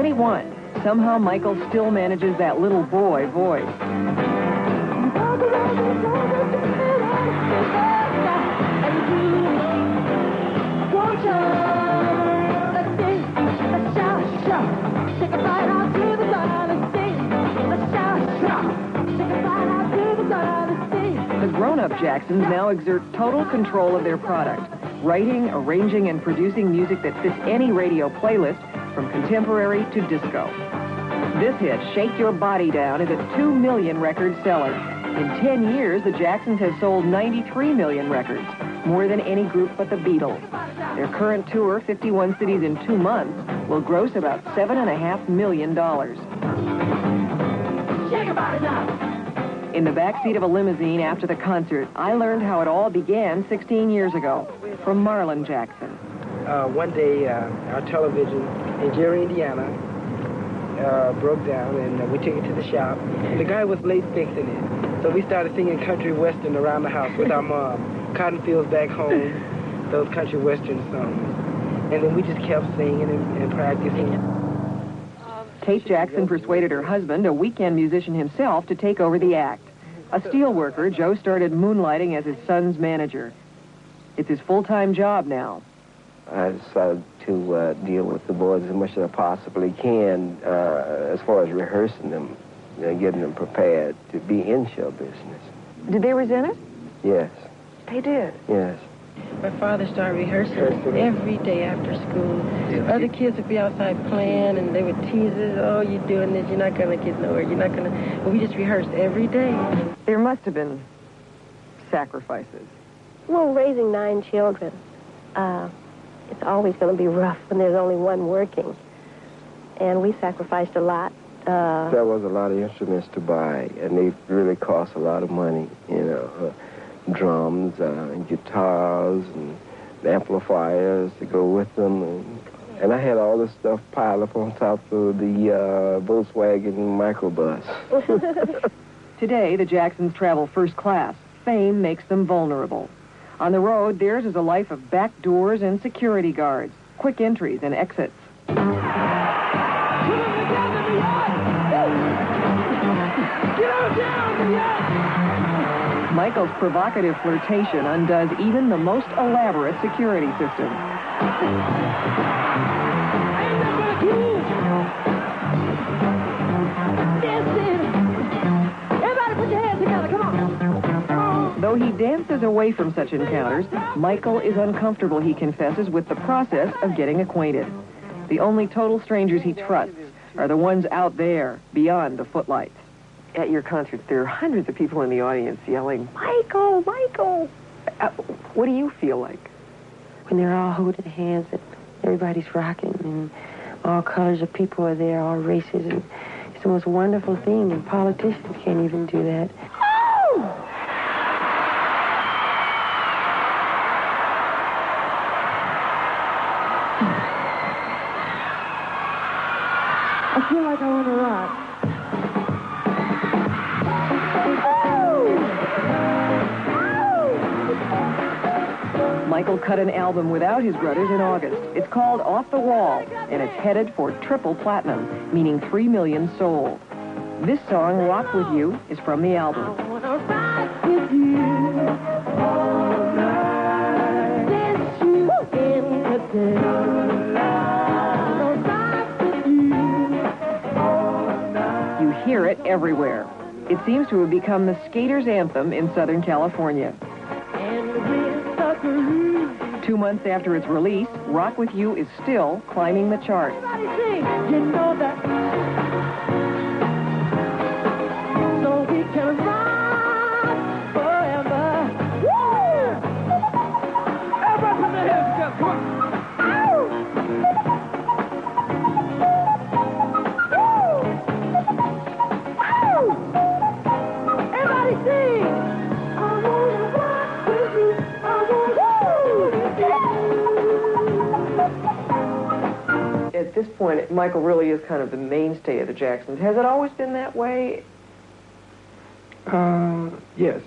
21, somehow Michael still manages that little boy voice. The grown-up Jacksons now exert total control of their product, writing, arranging, and producing music that fits any radio playlist, from contemporary to disco. This hit, Shake Your Body Down, is a 2 million record seller. In 10 years, the Jacksons have sold 93 million records, more than any group but the Beatles. Their current tour, 51 cities in 2 months, will gross about $7.5 million. Shake your body down. In the backseat of a limousine after the concert, I learned how it all began 16 years ago from Marlon Jackson. One day, our television in Gary, Indiana, broke down, and we took it to the shop. The guy was late fixing it, so we started singing country western around the house with our mom. Cotton Fields Back Home, those country western songs. And then we just kept singing and practicing. Kate Jackson persuaded her husband, a weekend musician himself, to take over the act. A steel worker, Joe started moonlighting as his son's manager. It's his full-time job now. I decided to deal with the boys as much as I possibly can as far as rehearsing them, getting them prepared to be in show business. Did they resent it? Yes. They did? Yes. My father started rehearsing every day after school. Other kids would be outside playing, and they would tease us, oh, you're doing this, you're not going to get nowhere, you're not going to... But we just rehearsed every day. There must have been sacrifices. Well, raising 9 children, it's always going to be rough when there's only one working. And we sacrificed a lot. There was a lot of instruments to buy, and they really cost a lot of money, you know. Drums, guitars, and amplifiers to go with them. And I had all this stuff piled up on top of the Volkswagen microbus. Today, the Jacksons travel first class. Fame makes them vulnerable. On the road, theirs is a life of back doors and security guards, quick entries and exits. Michael's provocative flirtation undoes even the most elaborate security system. Everybody put your hands together, come on. Though he dances away from such encounters, Michael is uncomfortable, he confesses, with the process of getting acquainted. The only total strangers he trusts are the ones out there, beyond the footlights. At your concert, there are hundreds of people in the audience yelling, Michael, Michael! What do you feel like? When they're all holding hands and everybody's rocking and all colors of people are there, all races, and it's the most wonderful thing, and politicians can't even do that. Oh! I feel like I want to rock. Michael cut an album without his brothers in August. It's called Off the Wall, and it's headed for triple platinum, meaning 3 million sold. This song, Rock With You, is from the album. I wanna rock with you all night. Dance you in the day. Rock with you all night. You hear it everywhere. It seems to have become the skater's anthem in Southern California. 2 months after its release, Rock With You is still climbing the charts. Everybody sing, you know that. So we can rock forever. Woo! Everybody put their hands together, come on. Woo! Everybody sing. I wanna rock with you. I wanna At this point, Michael really is kind of the mainstay of the Jacksons. Has it always been that way? Yes.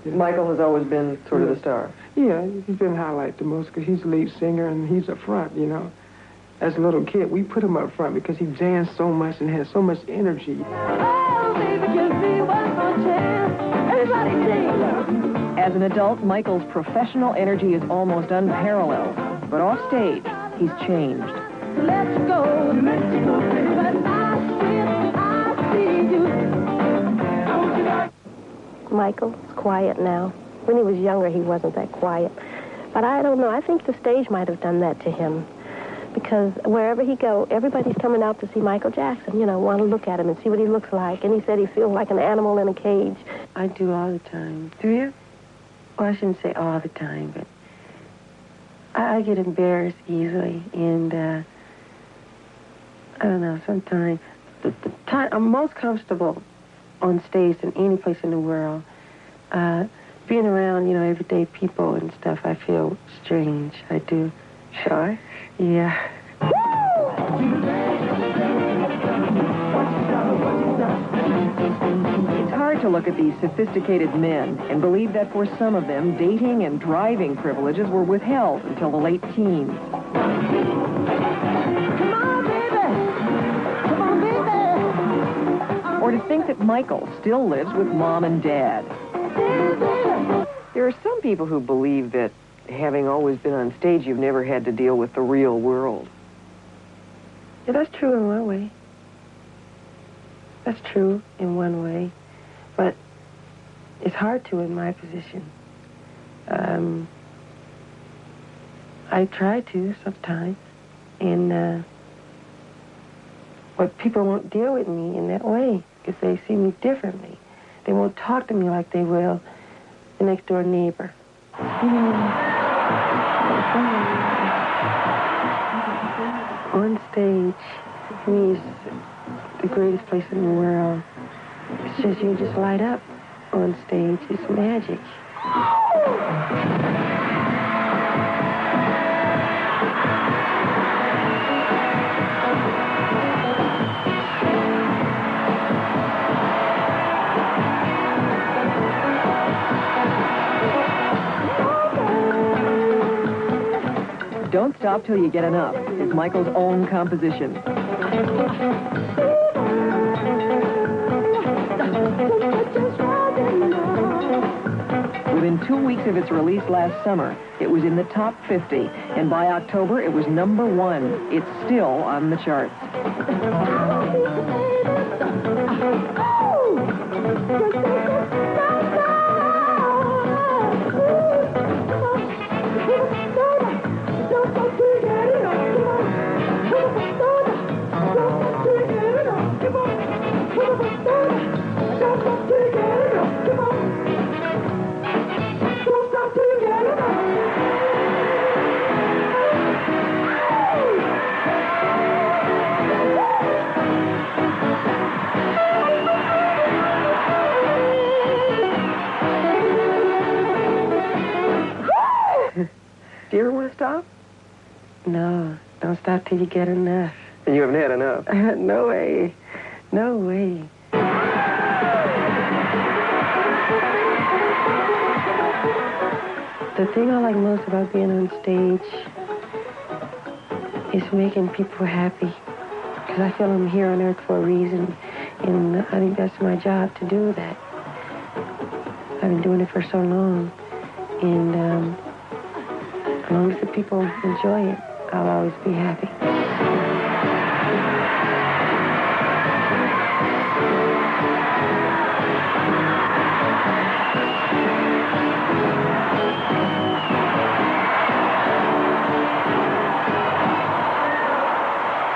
Michael has always been sort of the star. Yeah, he's been highlighted the most because he's the lead singer and he's up front, you know. as a little kid, we put him up front because he danced so much and had so much energy. Oh, baby, give me one more chance. Everybody sing. As an adult, Michael's professional energy is almost unparalleled. But off stage, he's changed. Let's go, but I see you. Michael's quiet now. When he was younger, he wasn't that quiet. But I don't know. I think the stage might have done that to him. Because wherever he go, everybody's coming out to see Michael Jackson, you know, want to look at him and see what he looks like. And he said he feels like an animal in a cage. I do all the time. Do you? Well, I shouldn't say all the time, but I get embarrassed easily. And I don't know, sometimes the time I'm most comfortable on stage than any place in the world. Being around, you know, everyday people and stuff, I feel strange. I do. Shy? Yeah. It's hard to look at these sophisticated men and believe that for some of them, dating and driving privileges were withheld until the late teens. Come on, baby. Come on, baby. Or to think that Michael still lives with mom and dad. There are some people who believe that having always been on stage, you've never had to deal with the real world. Yeah, that's true in one way. That's true in one way. But it's hard to in my position. I try to sometimes. And but people won't deal with me in that way because they see me differently. They won't talk to me like they will the next door neighbor. On stage, for me, is the greatest place in the world. It's just, you just light up on stage. It's magic. Don't Stop Till You Get Enough is Michael's own composition. Within 2 weeks of its release last summer, it was in the top 50, and by October, it was #1. It's still on the charts. Do you ever want to stop? No, don't stop till you get enough. And you haven't had enough? No way. No way. The thing I like most about being on stage is making people happy. Because I feel I'm here on earth for a reason. And I think that's my job to do that. I've been doing it for so long. And as long as the people enjoy it, I'll always be happy.